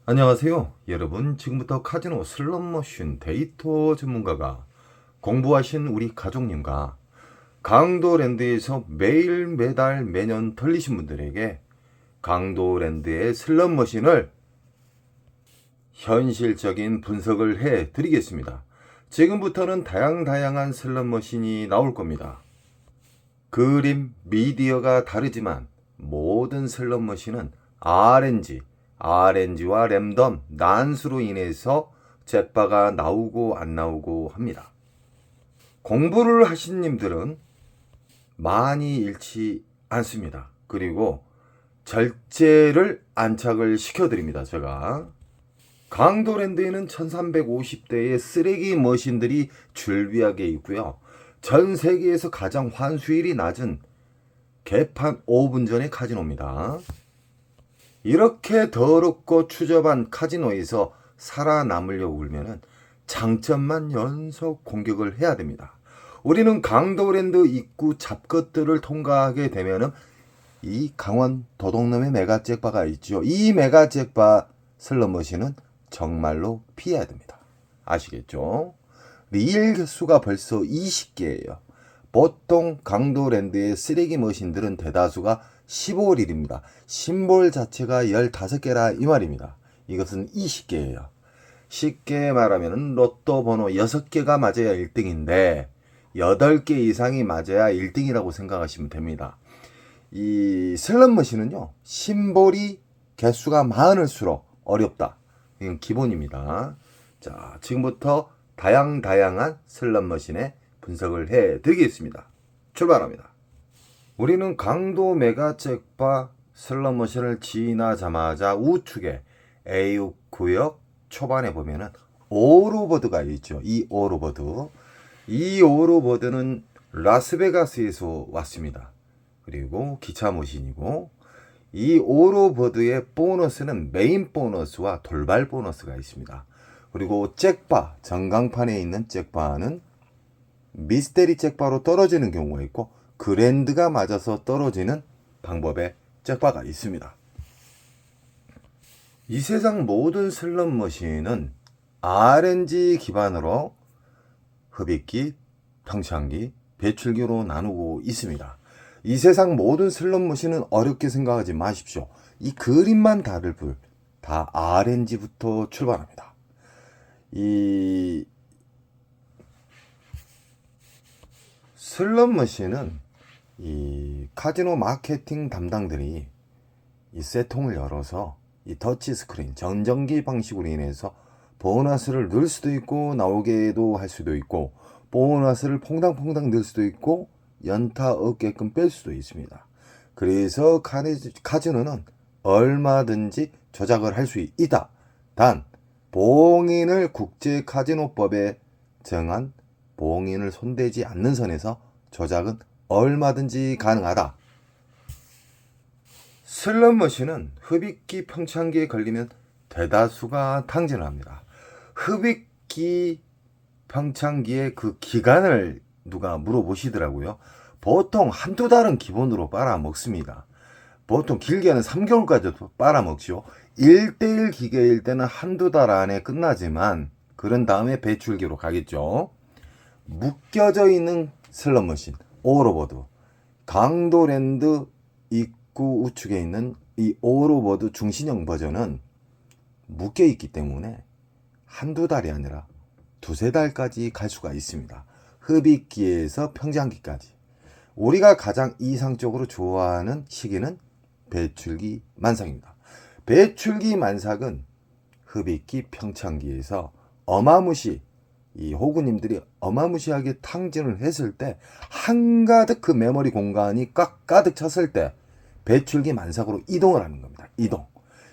안녕하세요. 여러분, 지금부터 카지노 슬롯머신 데이터 전문가가 공부하신 우리 가족님과 강도랜드에서 매일 매달 매년 털리신 분들에게 강도랜드의 슬롯머신을 현실적인 분석을 해 드리겠습니다. 지금부터는 다양한 슬롯머신이 나올 겁니다. 그림, 미디어가 다르지만 모든 슬롯머신은 RNG와 랜덤, 난수로 인해서 잭바가 나오고 안 나오고 합니다. 공부를 하신 님들은 많이 잃지 않습니다. 그리고 절제를 안착을 시켜드립니다. 제가 강도랜드에는 1350대의 쓰레기 머신들이 줄비하게 있고요. 전 세계에서 가장 환수율이 낮은 개판 5분 전의 카지노입니다. 이렇게 더럽고 추접한 카지노에서 살아남으려고 그러면 장점만 연속 공격을 해야 됩니다. 우리는 강도랜드 입구 잡것들을 통과하게 되면 이 강원 도둑놈의 메가잭바가 있죠. 이 메가잭바 슬롯머신은 정말로 피해야 됩니다. 아시겠죠? 리일 개수가 벌써 20개예요. 보통 강도랜드의 쓰레기 머신들은 대다수가 15릴입니다. 심볼 자체가 15개라 이 말입니다. 이것은 20개예요. 쉽게 말하면 로또 번호 6개가 맞아야 1등인데 8개 이상이 맞아야 1등이라고 생각하시면 됩니다. 이 슬롯머신은요, 심볼이 개수가 많을수록 어렵다. 이건 기본입니다. 자, 지금부터 다양한 슬롯머신의 분석을 해 드리겠습니다. 출발합니다. 우리는 강도 메가잭바 슬롯머신을 지나자마자 우측에 A6 구역 초반에 보면은 오로버드가 있죠. 이 오로버드는 라스베가스에서 왔습니다. 그리고 기차 머신이고, 이 오로버드의 보너스는 메인 보너스와 돌발 보너스가 있습니다. 그리고 잭바, 전광판에 있는 잭바는 미스테리 잭바로 떨어지는 경우가 있고 그랜드가 맞아서 떨어지는 방법의 잭바가 있습니다. 이 세상 모든 슬롯머신은 RNG 기반으로 흡입기, 평창기, 배출기로 나누고 있습니다. 이 세상 모든 슬롯머신은 어렵게 생각하지 마십시오. 이 그림만 다를 뿐 다 RNG부터 출발합니다. 이 슬롯머신은 이 카지노 마케팅 담당들이 이 셋통을 열어서 이 터치 스크린 전정기 방식으로 인해서 보너스를 넣을 수도 있고 나오게도 할 수도 있고, 보너스를 퐁당퐁당 넣을 수도 있고 연타 없게끔 뺄 수도 있습니다. 그래서 카지노는 얼마든지 조작을 할 수 있다. 단 봉인을 국제 카지노법에 정한 봉인을 손대지 않는 선에서 조작은 얼마든지 가능하다. 슬롯머신은 흡입기 평창기에 걸리면 대다수가 탕진을 합니다. 흡입기 평창기의 그 기간을 누가 물어보시더라고요. 보통 한두 달은 기본으로 빨아먹습니다. 보통 길게는 3개월까지도 빨아먹죠. 1대1 기계일 때는 한두 달 안에 끝나지만 그런 다음에 배출기로 가겠죠. 묶여져 있는 슬롯머신 오로버드, 강도랜드 입구 우측에 있는 이 오로버드 중신형 버전은 묶여있기 때문에 한두 달이 아니라 두세 달까지 갈 수가 있습니다. 흡입기에서 평장기까지. 우리가 가장 이상적으로 좋아하는 시기는 배출기 만삭입니다. 배출기 만삭은 흡입기 평창기에서 이 호구님들이 어마무시하게 탕진을 했을 때 한가득 그 메모리 공간이 가득 찼을 때 배출기 만삭으로 이동을 하는 겁니다.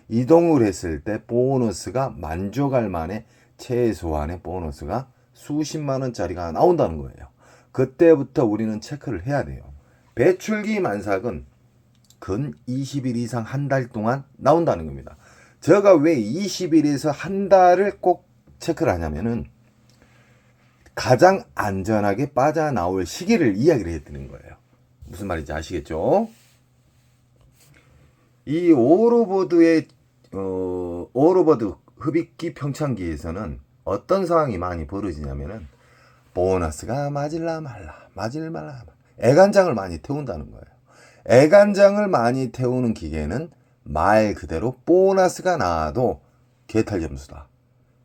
이동을 했을 때 보너스가 만족할 만의 최소한의 보너스가 수십만 원짜리가 나온다는 거예요. 그때부터 우리는 체크를 해야 돼요. 배출기 만삭은 근 20일 이상 한 달 동안 나온다는 겁니다. 제가 왜 20일에서 한 달을 꼭 체크를 하냐면은 가장 안전하게 빠져나올 시기를 이야기를 해드리는 거예요. 무슨 말인지 아시겠죠? 이 오로보드의 오로버드 흡입기 평창기에서는 어떤 상황이 많이 벌어지냐면은 보너스가 맞을라 말라 애간장을 많이 태운다는 거예요. 애간장을 많이 태우는 기계는 말 그대로 보너스가 나와도 개탈 점수다.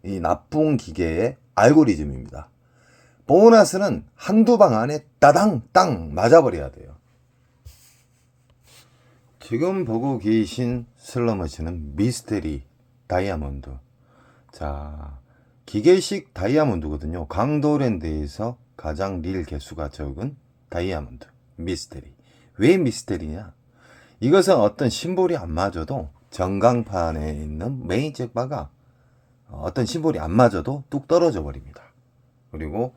이 나쁜 기계의 알고리즘입니다. 보너스는 한두 방 안에 따당 땅 맞아버려야 돼요. 지금 보고 계신 슬러머시는 미스테리 다이아몬드. 자, 기계식 다이아몬드거든요. 강도랜드에서 가장 릴 개수가 적은 다이아몬드 미스테리. 왜 미스테리냐? 이것은 어떤 심볼이 안 맞아도 전광판에 있는 메인 잭바가 어떤 심볼이 안 맞아도 뚝 떨어져 버립니다. 그리고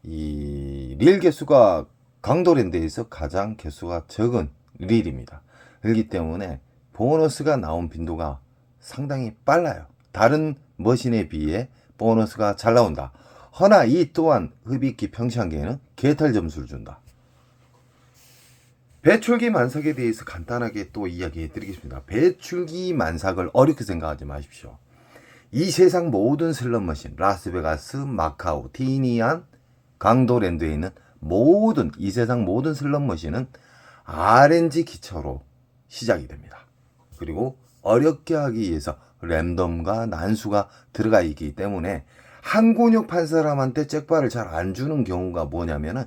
이 릴 개수가 강도랜드에서 가장 개수가 적은 릴입니다. 그렇기 때문에 보너스가 나온 빈도가 상당히 빨라요. 다른 머신에 비해 보너스가 잘 나온다. 허나 이 또한 흡입기 평창기에는 개탈 점수를 준다. 배출기 만삭에 대해서 간단하게 또 이야기해 드리겠습니다. 배출기 만삭을 어렵게 생각하지 마십시오. 이 세상 모든 슬롯머신, 라스베가스, 마카오, 티니안, 강도랜드에 있는 이 세상 모든 슬롯머신은 RNG 기초로 시작이 됩니다. 그리고 어렵게 하기 위해서 랜덤과 난수가 들어가 있기 때문에 한 근육 판 사람한테 잭바를 잘 안 주는 경우가 뭐냐면은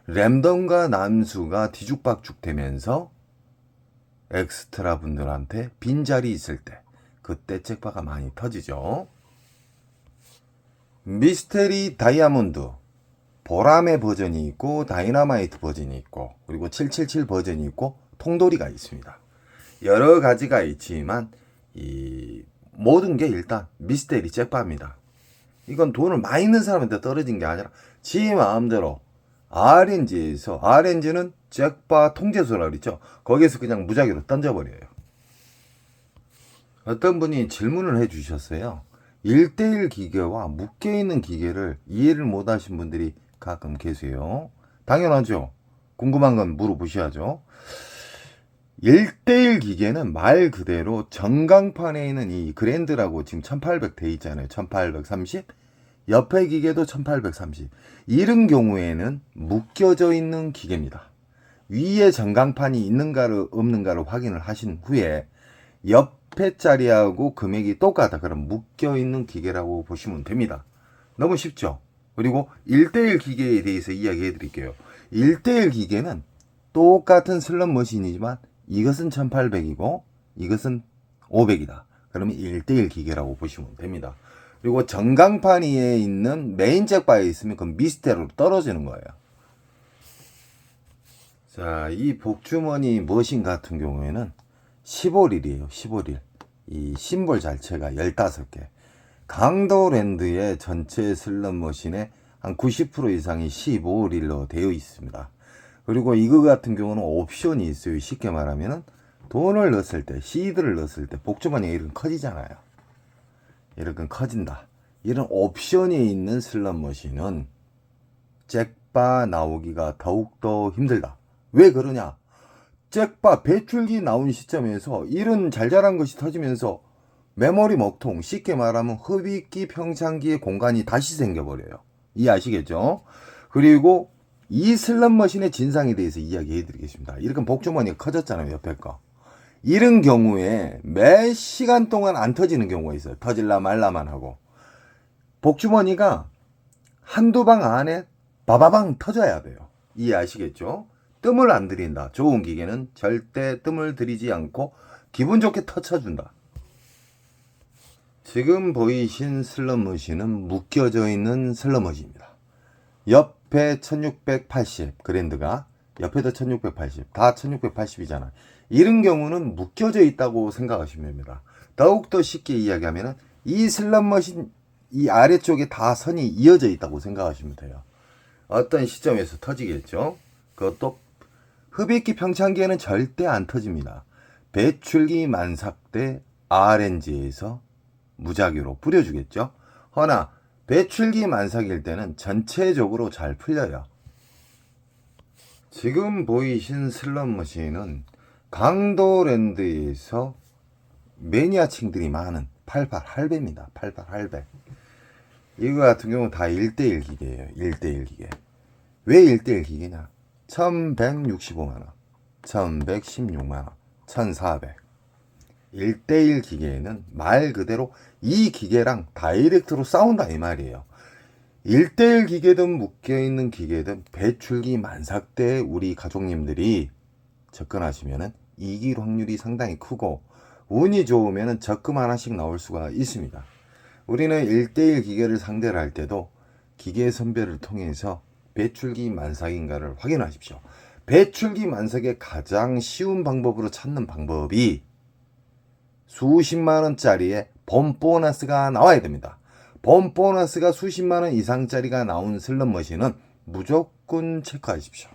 랜덤과 난수가 뒤죽박죽 되면서 엑스트라 분들한테 빈자리 있을 때 그때 잭바가 많이 터지죠. 미스테리 다이아몬드 보라매 버전이 있고 다이너마이트 버전이 있고 그리고 777 버전이 있고 통돌이가 있습니다. 여러 가지가 있지만 이 모든 게 일단 미스테리 잭바입니다. 이건 돈을 많이 있는 사람한테 떨어진 게 아니라 지 마음대로 RNG에서 RNG는 잭바 통제소라고 그랬죠. 거기에서 그냥 무작위로 던져버려요. 어떤 분이 질문을 해주셨어요. 1대1 기계와 묶여있는 기계를 이해를 못하신 분들이 가끔 계세요. 당연하죠. 궁금한 건 물어보셔야죠. 1대1 기계는 말 그대로 전광판에 있는 이 그랜드라고 지금 1800 돼 있잖아요. 1830 옆에 기계도 1830 이런 경우에는 묶여져 있는 기계입니다. 위에 전광판이 있는가를 없는가를 확인을 하신 후에 옆에 자리하고 금액이 똑같다 그럼 묶여있는 기계라고 보시면 됩니다. 너무 쉽죠. 그리고 1대1 기계에 대해서 이야기해 드릴게요. 1대1 기계는 똑같은 슬롯 머신이지만 이것은 1800이고 이것은 500이다. 그러면 1대1 기계라고 보시면 됩니다. 그리고 전광판 위에 있는 메인 잭바에 있으면 그 미스테리로 떨어지는 거예요. 자, 이 복주머니 머신 같은 경우에는 15릴이에요. 15릴. 이 심볼 자체가 15개. 강도랜드의 전체 슬롯 머신의 한 90% 이상이 15릴로 되어 있습니다. 그리고 이거 같은 경우는 옵션이 있어요. 쉽게 말하면은 돈을 넣었을 때, 시드를 넣었을 때 복주머니가 이렇게 커지잖아요. 이렇게 커진다. 이런 옵션이 있는 슬롯 머신은 잭바 나오기가 더욱더 힘들다. 왜 그러냐? 잭바 배출기 나온 시점에서 이런 잘잘한 것이 터지면서 메모리 먹통, 쉽게 말하면 흡입기 평창기의 공간이 다시 생겨버려요. 이해하시겠죠? 그리고 이 슬롯 머신의 진상에 대해서 이야기해 드리겠습니다. 이렇게 복주머니가 커졌잖아요. 옆에 거. 이런 경우에 몇 시간 동안 안 터지는 경우가 있어요. 터질라 말라만 하고. 복주머니가 한두 방 안에 바바방 터져야 돼요. 이해하시겠죠? 뜸을 안 들인다. 좋은 기계는 절대 뜸을 들이지 않고 기분 좋게 터쳐준다. 지금 보이신 슬롯 머신은 묶여져 있는 슬롯 머신입니다. 옆에 1680 그랜드가 옆에도 1680 다 1680이잖아. 이런 경우는 묶여져 있다고 생각하시면 됩니다. 더욱더 쉽게 이야기하면 이 슬롯 머신 이 아래쪽에 다 선이 이어져 있다고 생각하시면 돼요. 어떤 시점에서 터지겠죠. 그것도 흡입기 평창기에는 절대 안 터집니다. 배출기 만삭 때 RNG에서 무작위로 뿌려주겠죠. 허나 배출기 만삭일 때는 전체적으로 잘 풀려요. 지금 보이신 슬롯 머신은 강도랜드에서 매니아층들이 많은 88 할배입니다. 88 할배. 이거 같은 경우는 다 1대1 기계예요. 1대1 기계. 왜 1대1 기계냐? 1165만원, 1116만원, 1400. 1대1 기계에는 말 그대로 이 기계랑 다이렉트로 싸운다 이 말이에요. 1대1 기계든 묶여있는 기계든 배출기 만삭대 우리 가족님들이 접근하시면은 이길 확률이 상당히 크고 운이 좋으면은 적금 하나씩 나올 수가 있습니다. 우리는 1대1 기계를 상대를 할 때도 기계 선별을 통해서 배출기 만삭인가를 확인하십시오. 배출기 만삭의 가장 쉬운 방법으로 찾는 방법이 수십만원짜리의 본 보너스가 나와야 됩니다. 본 보너스가 수십만원 이상짜리가 나온 슬롯머신은 무조건 체크하십시오.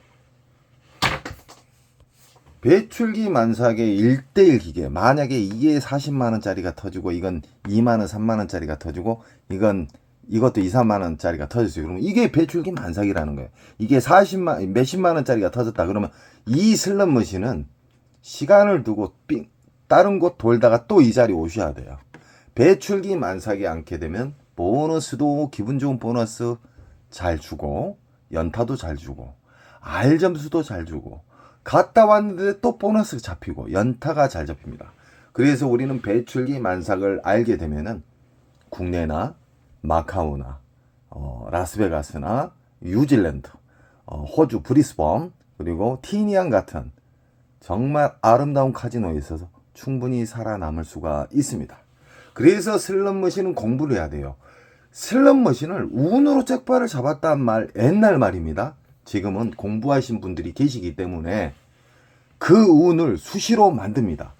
배출기 만삭의 1대1 기계, 만약에 이게 40만원짜리가 터지고 이건 2만원 3만원짜리가 터지고 이것도 2, 3만원짜리가 터졌어요. 그러면 이게 배출기 만삭이라는 거예요. 이게 몇십만원짜리가 터졌다 그러면 이 슬롯머신은 시간을 두고 다른 곳 돌다가 또 이 자리 오셔야 돼요. 배출기 만삭이 않게 되면 보너스도 기분 좋은 보너스 잘 주고 연타도 잘 주고 알점수도 잘 주고 갔다 왔는데 또 보너스 잡히고 연타가 잘 잡힙니다. 그래서 우리는 배출기 만삭을 알게 되면은 국내나 마카오나 라스베가스나 뉴질랜드, 호주 브리스번 그리고 티니안 같은 정말 아름다운 카지노에 있어서 충분히 살아남을 수가 있습니다. 그래서 슬롯머신은 공부를 해야 돼요. 슬롯머신을 운으로 잭팟을 잡았다는 말 옛날 말입니다. 지금은 공부하신 분들이 계시기 때문에 그 운을 수시로 만듭니다.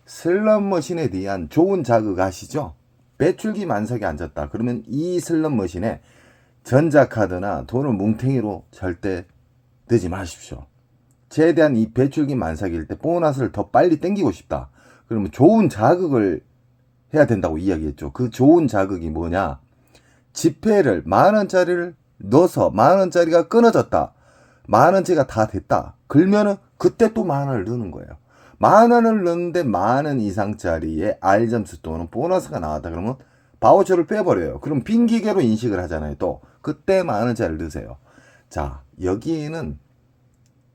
슬롯머신에 대한 좋은 자극 아시죠? 배출기 만삭이 앉았다. 그러면 이 슬롯머신에 전자카드나 돈을 뭉탱이로 절대 넣지 마십시오. 최대한 이 배출기 만삭일 때 보너스를 더 빨리 땡기고 싶다. 그러면 좋은 자극을 해야 된다고 이야기했죠. 그 좋은 자극이 뭐냐? 지폐를 만원짜리를 넣어서 만원짜리가 끊어졌다. 만원짜리가 다 됐다. 그러면은 그때 또 만원을 넣는 거예요. 만원을 넣는데 만원 이상짜리의 R점수 또는 보너스가 나왔다. 그러면 바우처를 빼버려요. 그럼 빈 기계로 인식을 하잖아요. 또 그때 만원짜리를 넣으세요. 자, 여기에는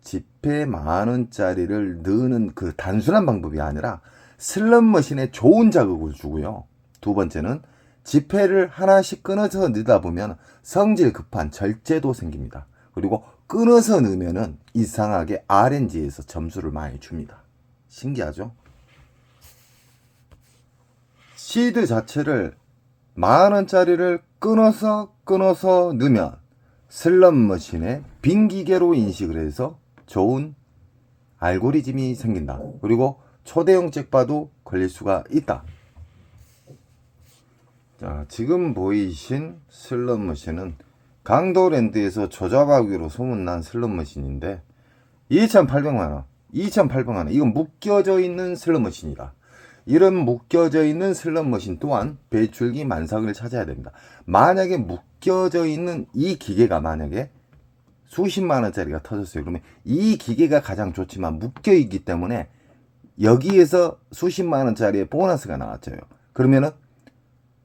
지폐 만원짜리를 넣는 그 단순한 방법이 아니라 슬롯머신에 좋은 자극을 주고요. 두 번째는 지폐를 하나씩 끊어서 넣다 보면 성질 급한 절제도 생깁니다. 그리고 끊어서 넣으면은 이상하게 RNG에서 점수를 많이 줍니다. 신기하죠? 시드 자체를 만원짜리를 끊어서 넣으면 슬롯머신에 빈 기계로 인식을 해서 좋은 알고리즘이 생긴다. 그리고 초대형 잭팟도 걸릴 수가 있다. 자, 지금 보이신 슬롯머신은 강도랜드에서 조잡하기로 소문난 슬롯머신인데 2,800만원, 2,800만원. 이건 묶여져 있는 슬롯머신이다. 이런 묶여져 있는 슬롯머신 또한 배출기 만삭을 찾아야 됩니다. 만약에 묶여져 있는 이 기계가 만약에 수십만원짜리가 터졌어요. 그러면 이 기계가 가장 좋지만 묶여있기 때문에 여기에서 수십만원짜리의 보너스가 나왔죠. 그러면은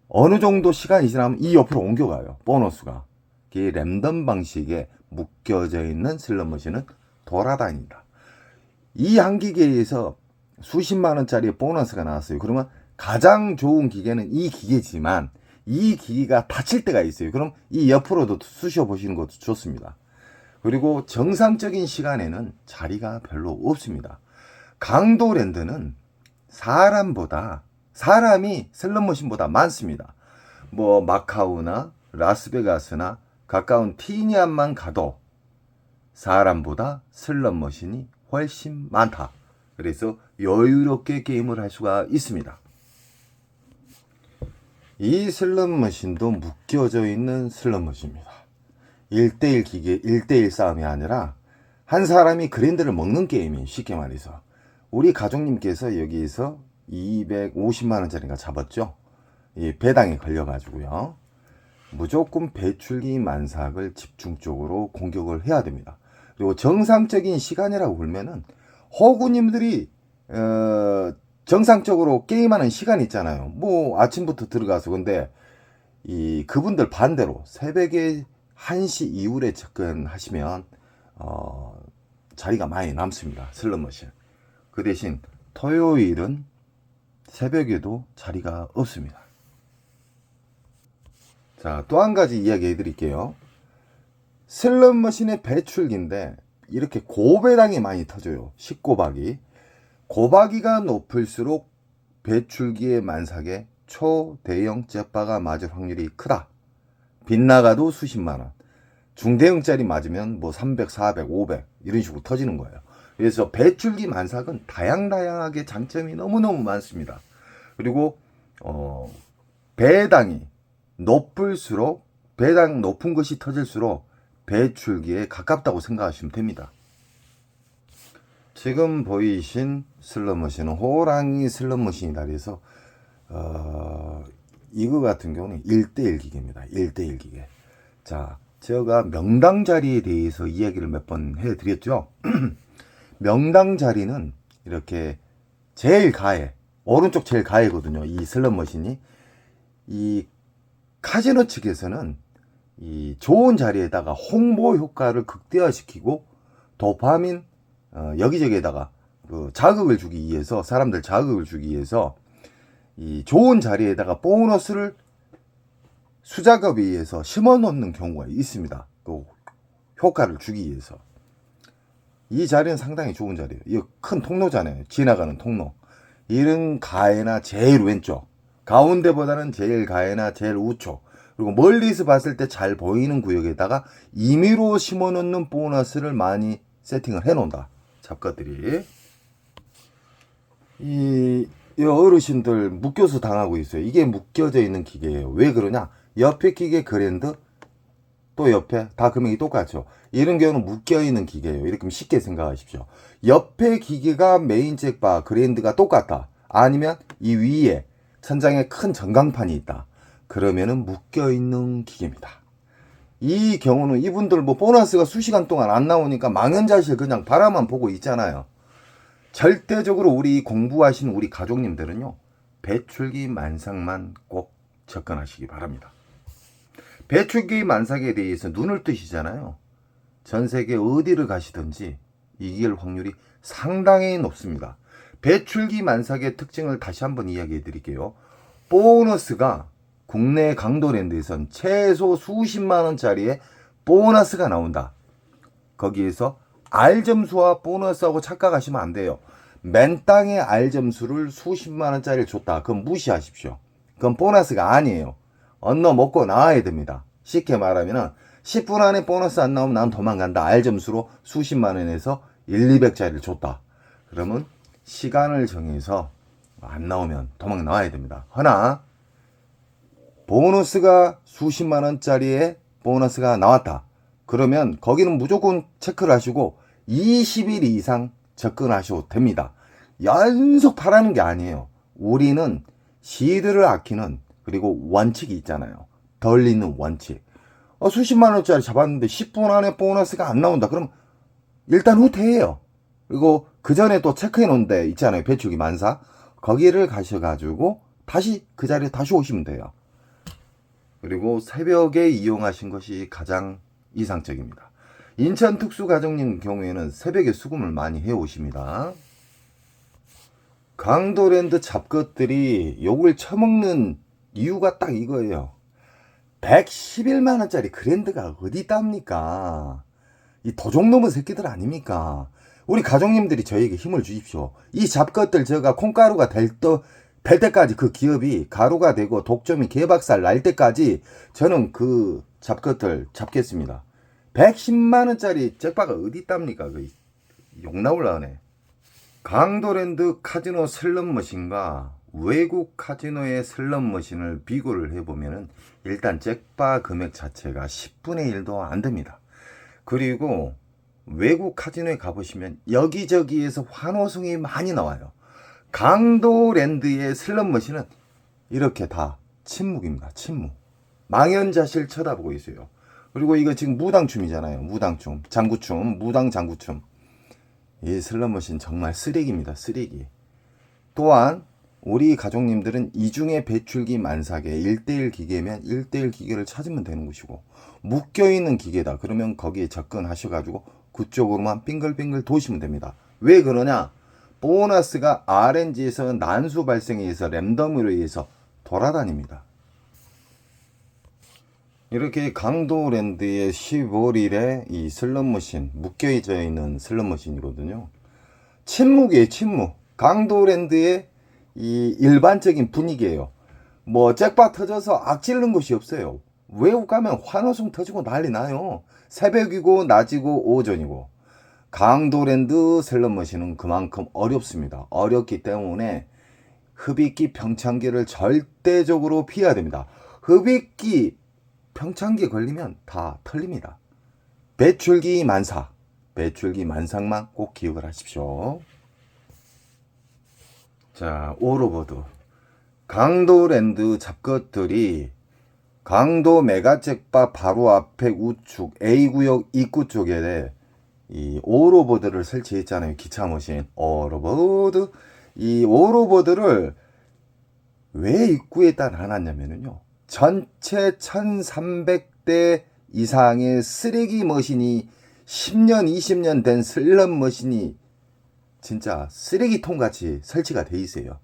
어느 정도 시간이 지나면 이 옆으로 옮겨가요. 보너스가. 이게 랜덤 방식의 묶여져 있는 슬롯머신은 돌아다닌다. 이 한 기계에서 수십만원짜리의 보너스가 나왔어요. 그러면 가장 좋은 기계는 이 기계지만 이 기계가 다칠 때가 있어요. 그럼 이 옆으로도 쑤셔 보시는 것도 좋습니다. 그리고 정상적인 시간에는 자리가 별로 없습니다. 강도랜드는 사람이 슬롯머신보다 많습니다. 뭐 마카오나 라스베가스나 가까운 티니안만 가도 사람보다 슬롯머신이 훨씬 많다. 그래서 여유롭게 게임을 할 수가 있습니다. 이 슬롯머신도 묶여져 있는 슬롯머신입니다. 1대1 기계, 1대1 싸움이 아니라 한 사람이 그랜드를 먹는 게임이 쉽게 말해서 우리 가족님께서 여기에서 250만원짜리가 잡았죠. 이 배당에 걸려가지고요. 무조건 배출기 만삭을 집중적으로 공격을 해야 됩니다. 그리고 정상적인 시간이라고 보면은 호구님들이 정상적으로 게임하는 시간 있잖아요. 뭐 아침부터 들어가서. 근데 이 그분들 반대로 새벽에 1시 이후에 접근하시면 자리가 많이 남습니다. 슬롯머신. 그 대신 토요일은 새벽에도 자리가 없습니다. 자, 또 한 가지 이야기 해드릴게요. 슬롯머신의 배출기인데 이렇게 고배당이 많이 터져요. 10고박이. 고박이가 높을수록 배출기의 만삭에 초대형 잭바가 맞을 확률이 크다. 빗나가도 수십만원. 중대형짜리 맞으면 뭐 300, 400, 500 이런 식으로 터지는 거예요. 그래서 배출기 만삭은 다양하게 장점이 너무너무 많습니다. 그리고 배당이 높을수록, 배당 높은 것이 터질수록 배출기에 가깝다고 생각하시면 됩니다. 지금 보이신 슬롯머신은 호랑이 슬롯머신이다. 그래서 이거 같은 경우는 1대1 기계입니다. 1대1 기계. 자, 제가 명당 자리에 대해서 이야기를 몇 번 해드렸죠. 명당 자리는 이렇게 제일 가해, 오른쪽 제일 가해거든요. 이 슬롯머신이. 이 카지노 측에서는 이 좋은 자리에다가 홍보 효과를 극대화시키고 도파민 여기저기에다가 그 자극을 주기 위해서, 사람들 자극을 주기 위해서 이 좋은 자리에다가 보너스를 수작업에 의해서 심어 놓는 경우가 있습니다. 그 효과를 주기 위해서. 이 자리는 상당히 좋은 자리예요. 이거 큰 통로잖아요. 지나가는 통로. 이런 가해나 제일 왼쪽, 가운데보다는 제일 가해나 제일 우측, 그리고 멀리서 봤을 때 잘 보이는 구역에다가 임의로 심어 놓는 보너스를 많이 세팅을 해 놓는다. 잡가들이. 이 어르신들 묶여서 당하고 있어요. 이게 묶여져 있는 기계예요. 왜 그러냐? 옆에 기계 그랜드, 또 옆에 다 금액이 똑같죠. 이런 경우는 묶여 있는 기계예요. 이렇게 쉽게 생각하십시오. 옆에 기계가 메인 잭바 그랜드가 똑같다. 아니면 이 위에 천장에 큰 전광판이 있다. 그러면은 묶여 있는 기계입니다. 이 경우는 이분들 뭐 보너스가 수시간 동안 안 나오니까 망연자실 그냥 바라만 보고 있잖아요. 절대적으로 우리 공부하시는 우리 가족님들은요, 배출기 만삭만 꼭 접근하시기 바랍니다. 배출기 만삭에 대해서 눈을 뜨시잖아요. 전 세계 어디를 가시든지 이길 확률이 상당히 높습니다. 배출기 만삭의 특징을 다시 한번 이야기해 드릴게요. 보너스가 국내 강도랜드에선 최소 수십만 원짜리의 보너스가 나온다. 거기에서 R점수와 보너스하고 착각하시면 안 돼요. 맨땅에 R점수를 수십만 원짜리를 줬다. 그건 무시하십시오. 그건 보너스가 아니에요. 언어 먹고 나와야 됩니다. 쉽게 말하면 10분 안에 보너스 안 나오면 난 도망간다. R점수로 수십만 원에서 1, 200짜리를 줬다. 그러면 시간을 정해서 안 나오면 도망 나와야 됩니다. 허나 보너스가 수십만 원짜리의 보너스가 나왔다. 그러면 거기는 무조건 체크를 하시고 20일 이상 접근하셔도 됩니다. 연속 바라는 게 아니에요. 우리는 시드를 아끼는, 그리고 원칙이 있잖아요. 덜 있는 원칙. 수십만 원짜리 잡았는데 10분 안에 보너스가 안 나온다. 그럼 일단 후퇴해요. 그리고 그 전에 또 체크해 놓은 데 있잖아요. 배출기 만사. 거기를 가셔가지고 다시 그 자리에 다시 오시면 돼요. 그리고 새벽에 이용하신 것이 가장 이상적입니다. 인천 특수가정님 경우에는 새벽에 수금을 많이 해오십니다. 강도랜드 잡것들이 욕을 처먹는 이유가 딱 이거예요. 111만 원짜리 그랜드가 어디 있답니까? 이 도둑 놈의 새끼들 아닙니까? 우리 가족님들이 저에게 힘을 주십시오. 이 잡것들 제가 콩가루가 될 때까지, 그 기업이 가루가 되고 독점이 개박살 날 때까지 저는 그 잡것들 잡겠습니다. 110만 원짜리 잭바가 어디 있답니까? 욕 나올라네. 강도랜드 카지노 슬롯머신과 외국 카지노의 슬롯머신을 비교를 해보면 일단 잭바 금액 자체가 10분의 1도 안 됩니다. 그리고 외국 카지노에 가보시면 여기저기에서 환호성이 많이 나와요. 강도랜드의 슬롯머신은 이렇게 다 침묵입니다. 침묵. 망연자실 쳐다보고 있어요. 그리고 이거 지금 무당춤이잖아요. 무당춤, 장구춤, 무당 장구춤. 이 슬롯머신 정말 쓰레기입니다. 쓰레기. 또한 우리 가족님들은 이중에 배출기 만삭에 1대1 기계면 1대1 기계를 찾으면 되는 것이고, 묶여있는 기계다 그러면 거기에 접근하셔가지고 그쪽으로만 빙글빙글 도시면 됩니다. 왜 그러냐? 보너스가 RNG에서 난수 발생에 의해서 랜덤으로 의해서 돌아다닙니다. 이렇게 강도랜드의 15릴의 이 슬롯머신, 묶여져 있는 슬롯머신이거든요. 침묵이에요, 침묵. 강도랜드의 이 일반적인 분위기예요. 뭐 잭팟 터져서 악질른 곳이 없어요. 외국 가면 환호성 터지고 난리 나요. 새벽이고 낮이고 오전이고. 강도랜드 슬롯머신은 그만큼 어렵습니다. 어렵기 때문에 흡입기 평창기를 절대적으로 피해야 됩니다. 흡입기 평창기에 걸리면 다 털립니다. 배출기 만삭, 배출기 만삭만 꼭 기억을 하십시오. 자, 오로보드. 강도랜드 잡것들이 강도 메가잭바 바로 앞에 우측 A구역 입구 쪽에 이 오로보드를 설치했잖아요. 기차머신 오로보드. 이 오로보드를 왜 입구에다 놔놨냐면요, 전체 1300대 이상의 쓰레기 머신이 10년 20년 된 슬롯 머신이 진짜 쓰레기통 같이 설치가 돼 있어요.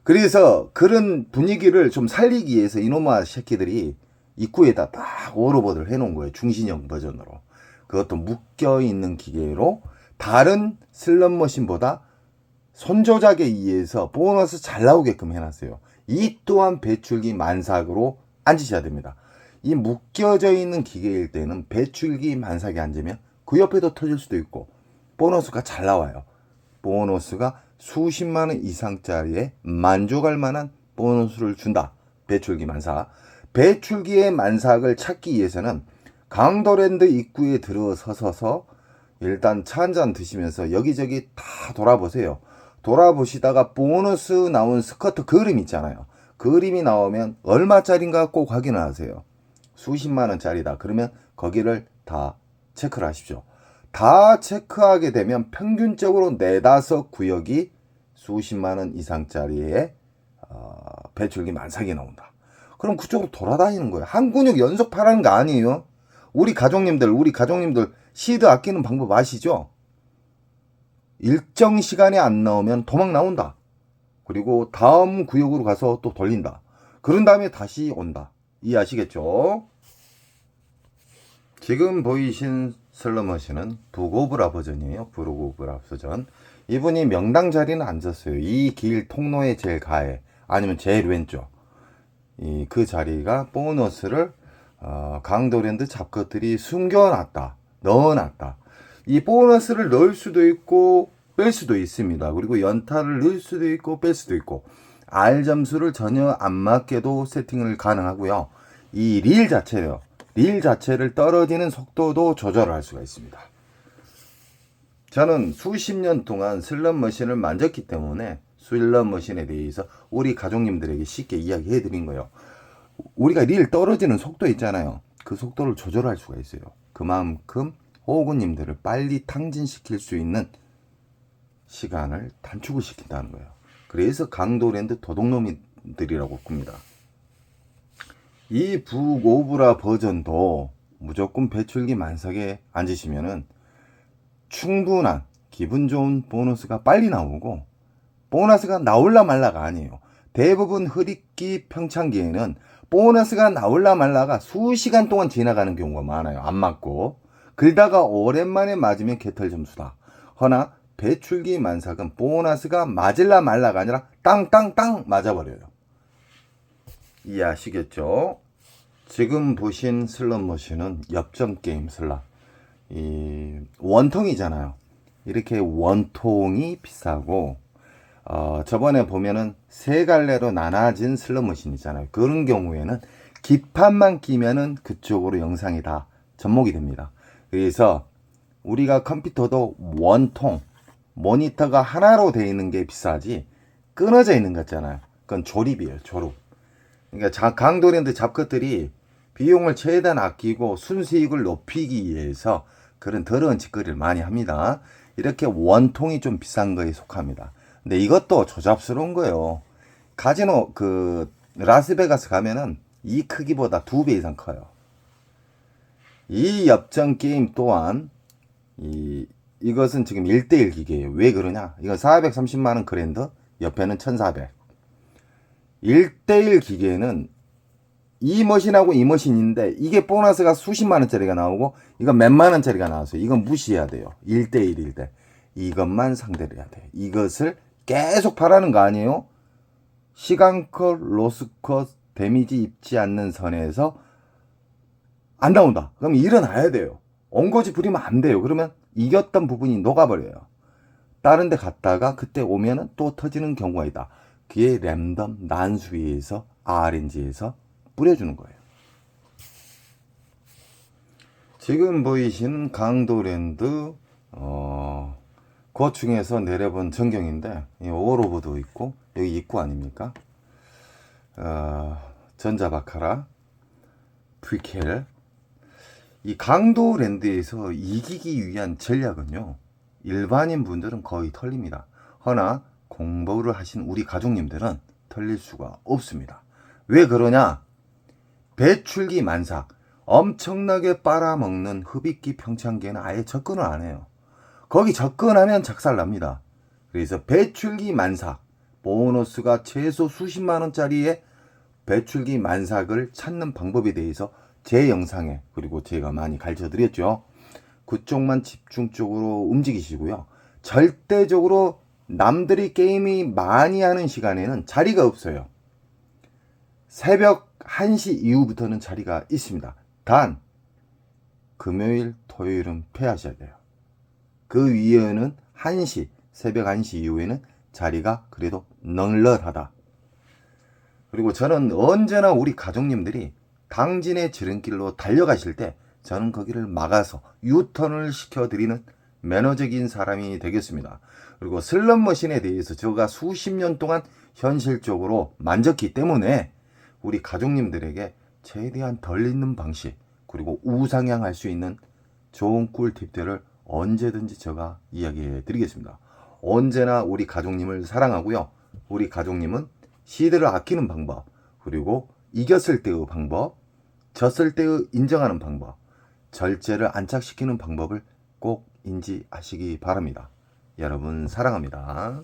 그래서 그런 분위기를 좀 살리기 위해서 이놈아 새끼들이 입구에다 딱 오로보드를 해놓은 거예요. 중신형 버전으로. 그것도 묶여있는 기계로 다른 슬롯 머신보다 손조작에 의해서 보너스 잘 나오게끔 해놨어요. 이 또한 배출기 만삭으로 앉으셔야 됩니다. 이 묶여져 있는 기계일 때는 배출기 만삭에 앉으면 그 옆에도 터질 수도 있고 보너스가 잘 나와요. 보너스가 수십만원 이상짜리에 만족할 만한 보너스를 준다. 배출기 만삭. 배출기의 만삭을 찾기 위해서는 강도랜드 입구에 들어서서 일단 차 한잔 드시면서 여기저기 다 돌아보세요. 돌아보시다가 보너스 나온 스커트 그림 있잖아요. 그림이 나오면 얼마짜린가 꼭 확인을 하세요. 수십만원짜리다 그러면 거기를 다 체크를 하십시오. 다 체크하게 되면 평균적으로 4-5 구역이 수십만원 이상짜리의 배출기 만삭이 나온다. 그럼 그쪽으로 돌아다니는 거예요. 한 근육 연속 파라는 거 아니에요. 우리 가족님들 시드 아끼는 방법 아시죠? 일정 시간에 안 나오면 도망 나온다. 그리고 다음 구역으로 가서 또 돌린다. 그런 다음에 다시 온다. 이해하시겠죠? 지금 보이신 슬롯머신은 북오브라 버전이에요. 북오브라 버전. 이분이 명당 자리는 앉았어요. 이 길 통로의 제일 가에 아니면 제일 왼쪽. 그 자리가 보너스를 강도랜드 잡것들이 숨겨놨다. 넣어놨다. 이 보너스를 넣을 수도 있고 뺄 수도 있습니다. 그리고 연타를 넣을 수도 있고 뺄 수도 있고 R 점수를 전혀 안 맞게도 세팅을 가능하고요. 이 릴 자체를 떨어지는 속도도 조절할 수가 있습니다. 저는 수십 년 동안 슬롯 머신을 만졌기 때문에 슬롯 머신에 대해서 우리 가족님들에게 쉽게 이야기해 드린 거예요. 우리가 릴 떨어지는 속도 있잖아요. 그 속도를 조절할 수가 있어요. 그만큼 호구님들을 빨리 탕진시킬 수 있는 시간을 단축을 시킨다는 거예요. 그래서 강도랜드 도둑놈들이라고 봅니다. 이 북오브라 버전도 무조건 배출기 만삭에 앉으시면은 충분한 기분 좋은 보너스가 빨리 나오고, 보너스가 나올라 말라가 아니에요. 대부분 흡입기 평창기에는 보너스가 나올라 말라가 수시간 동안 지나가는 경우가 많아요. 안 맞고. 그러다가 오랜만에 맞으면 개털 점수다. 허나 배출기 만삭은 보너스가 맞을라 말라가 아니라 땅땅땅 맞아버려요. 이해하시겠죠? 지금 보신 슬롯 머신은 엽전 게임 슬롯. 이 원통이잖아요. 이렇게 원통이 비싸고, 저번에 보면은 세 갈래로 나눠진 슬롯 머신 있잖아요. 그런 경우에는 기판만 끼면은 그쪽으로 영상이 다 접목이 됩니다. 그래서 우리가 컴퓨터도 원통, 모니터가 하나로 되어 있는 게 비싸지 끊어져 있는 거 있잖아요. 그건 조립이에요, 조립. 그러니까 강도랜드 잡것들이 비용을 최대한 아끼고 순수익을 높이기 위해서 그런 더러운 짓거리를 많이 합니다. 이렇게 원통이 좀 비싼 거에 속합니다. 근데 이것도 조잡스러운 거예요. 카지노 그 라스베가스 가면은 이 크기보다 2배 이상 커요. 이 엽전 게임 또한 이것은 지금 1대1 기계예요. 왜 그러냐? 이건 430만원 그랜드, 옆에는 1400. 1대1 기계는 이 머신하고 이 머신인데 이게 보너스가 수십만원짜리가 나오고 이건 몇만원짜리가 나왔어요. 이건 무시해야 돼요. 1대1일 때 이것만 상대를 해야 돼요. 이것을 계속 바라는 거 아니에요? 시간컷, 로스컷, 데미지 입지 않는 선에서 안 나온다. 그럼 일어나야 돼요. 엉거지 부리면 안 돼요. 그러면 이겼던 부분이 녹아버려요. 다른 데 갔다가 그때 오면은 또 터지는 경우가 있다. 그게 랜덤 난수위에서 RNG에서 뿌려주는 거예요. 지금 보이시는 강도랜드 그 중에서 내려본 전경인데 오로보도 있고 여기 입구 아닙니까? 전자바카라, 프리켈. 이 강도랜드에서 이기기 위한 전략은요, 일반인 분들은 거의 털립니다. 허나 공부를 하신 우리 가족님들은 털릴 수가 없습니다. 왜 그러냐? 배출기 만삭, 엄청나게 빨아먹는 흡입기 평창기에는 아예 접근을 안 해요. 거기 접근하면 작살납니다. 그래서 배출기 만삭, 보너스가 최소 수십만원짜리의 배출기 만삭을 찾는 방법에 대해서 제 영상에, 그리고 제가 많이 가르쳐 드렸죠. 그쪽만 집중적으로 움직이시고요. 절대적으로 남들이 게임이 많이 하는 시간에는 자리가 없어요. 새벽 1시 이후부터는 자리가 있습니다. 단 금요일, 토요일은 패하셔야 돼요. 그 위에는 새벽 1시 이후에는 자리가 그래도 널널하다. 그리고 저는 언제나 우리 가족님들이 당진의 지름길로 달려가실 때 저는 거기를 막아서 유턴을 시켜드리는 매너적인 사람이 되겠습니다. 그리고 슬롯머신에 대해서 제가 수십 년 동안 현실적으로 만졌기 때문에 우리 가족님들에게 최대한 덜 있는 방식, 그리고 우상향할 수 있는 좋은 꿀팁들을 언제든지 제가 이야기해 드리겠습니다. 언제나 우리 가족님을 사랑하고요. 우리 가족님은 시드를 아끼는 방법, 그리고 이겼을 때의 방법, 졌을 때의 인정하는 방법, 절제를 안착시키는 방법을 꼭 인지하시기 바랍니다. 여러분 사랑합니다.